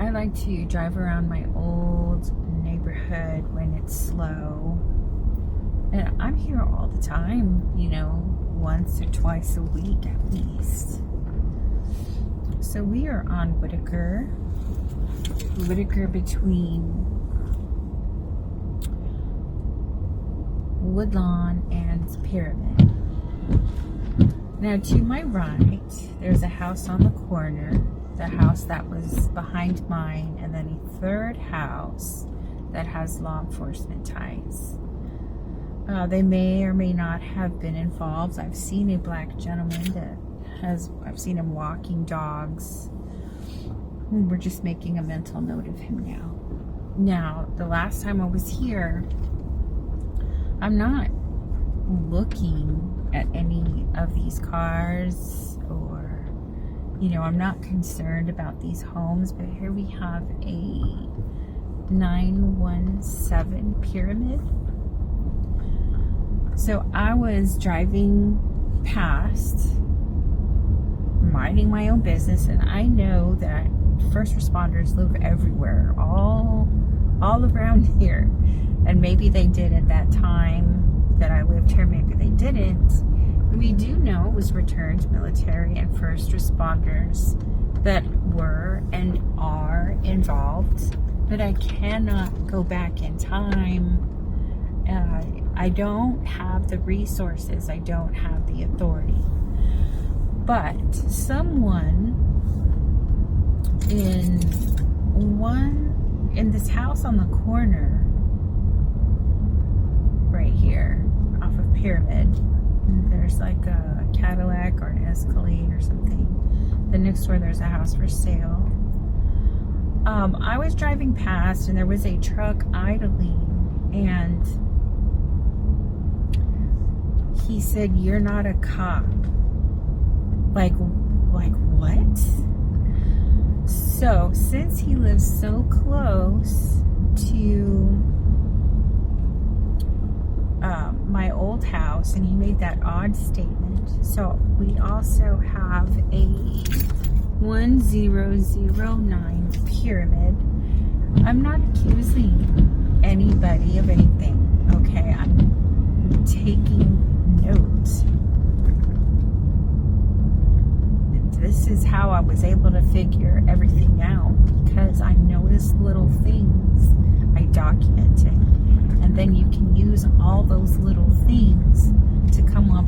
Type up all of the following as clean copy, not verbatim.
I like to drive around my old neighborhood when it's slow. And I'm here all the time, you know, once or twice a week at least. So we are on Whitaker between Woodlawn and Pyramid. Now to my right, there's a house on the corner, the house that was behind mine, and then a third house that has law enforcement ties. They may or may not have been involved. I've seen a black gentleman I've seen him walking dogs. We're just making a mental note of him now. Now, the last time I was here, I'm not looking at any of these cars or, you know, I'm not concerned about these homes, but here we have a 917 Pyramid. So I was driving past, minding my own business, and I know that first responders live everywhere, all around here. And maybe they did at that time that I lived here, maybe they didn't. We do know it was returned military and first responders that were and are involved, but I cannot go back in time. I don't have the resources, I don't have the authority. But someone in this house on the corner right here off of Pyramid, there's like a Cadillac or an Escalade or something. The next door there's a house for sale. I was driving past and there was a truck idling, and he said, "You're not a cop." Like what? So since he lives so close to my old house, and he made that odd statement, so we also have a 1009 Pyramid. I'm not accusing anybody of anything, okay? I'm taking notes. This is how I was able to figure everything out, because I noticed little things, I documented, and then you can use all those little things to come up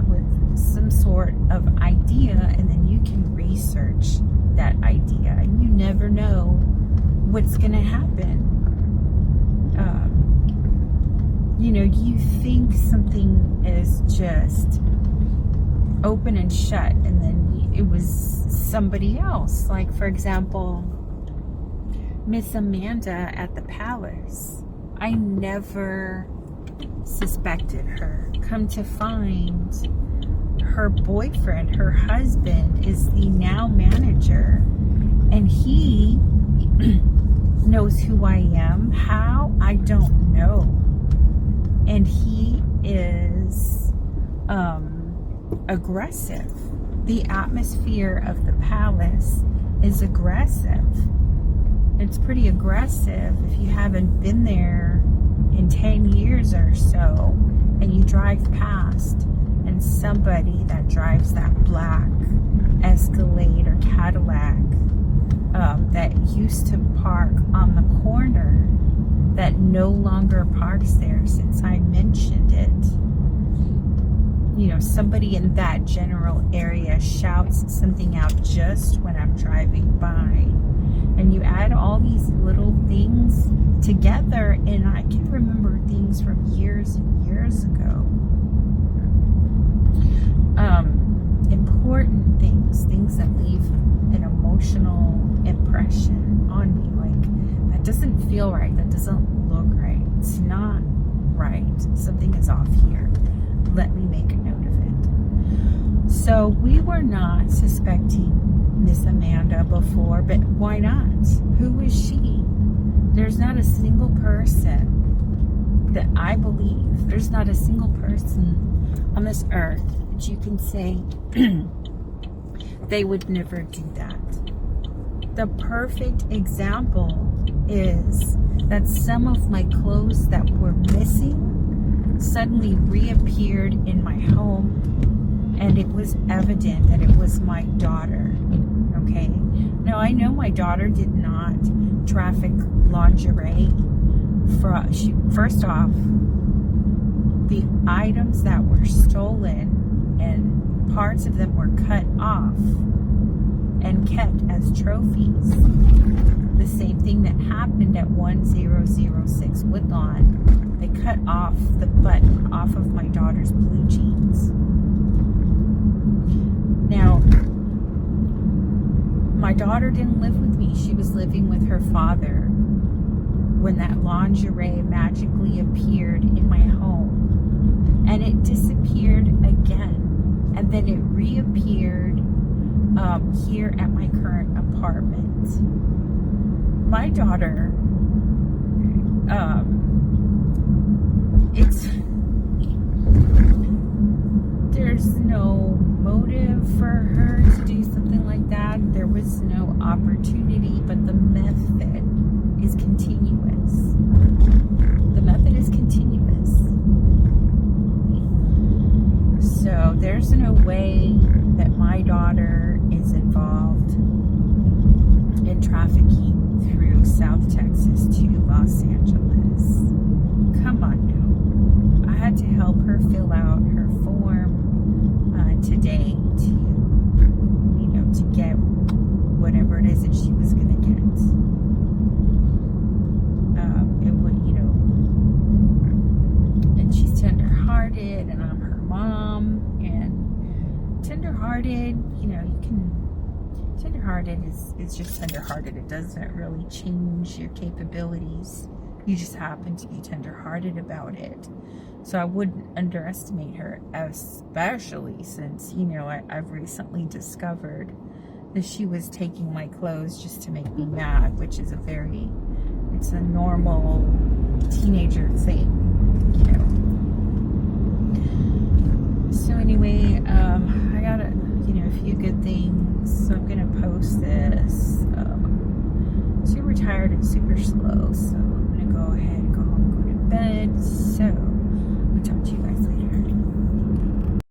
with some sort of idea, and then you can research that idea, and you never know what's going to happen. You know, you think something is just open and shut, and then it was somebody else. Like, for example, Miss Amanda at the Palace. I never suspected her. Come to find, her boyfriend, her husband, is the now manager, and he knows who I am. How? I don't know. And he is aggressive. The atmosphere of the Palace is aggressive. It's pretty aggressive if you haven't been there in 10 years or so, and you drive past, and somebody that drives that black Escalade or Cadillac that used to park on the corner, that no longer parks there since I mentioned it. You know, somebody in that general area shouts something out just when I'm driving by. And you add all these little things together, and I can remember things from years and years ago. Important things that leave an emotional impression on me. Like, that doesn't feel right, that doesn't look right, it's not right, something is off here. Let me make a note of it. So we were not suspecting Miss Amanda before, but why not? Who is she? There's not a single person that I believe, there's not a single person on this earth that you can say they would never do that. The perfect example is that some of my clothes that were missing suddenly reappeared in my home, and it was evident that it was my daughter. Okay? Now, I know my daughter did not traffic lingerie. First off, the items that were stolen and parts of them were cut off and kept as trophies. The same thing that happened at 1006 Woodlawn. They cut off the button off of my daughter's blue jeans. Now, my daughter didn't live with me. She was living with her father when that lingerie magically appeared in my home. And it disappeared again. And then it reappeared here at my current apartment. My daughter, there's no motive for her to do something like that. There was no opportunity, but the method is continuous. The method is continuous. So there's no way that my daughter is involved in trafficking through South Texas to Los Angeles. Come on now. I had to help her fill out her form today to get whatever it is that she was going to get. It would, and she's tender-hearted, and I'm her mom, and tender-hearted, tender-hearted is just tender-hearted. It doesn't really change your capabilities. You just happen to be tender-hearted about it. So I wouldn't underestimate her, especially since, I've recently discovered that she was taking my clothes just to make me mad, which is it's a normal teenager thing, So anyway, I got a few good things, so I'm gonna post this. Super tired and super slow, so I'm gonna go ahead, go home, go to bed. So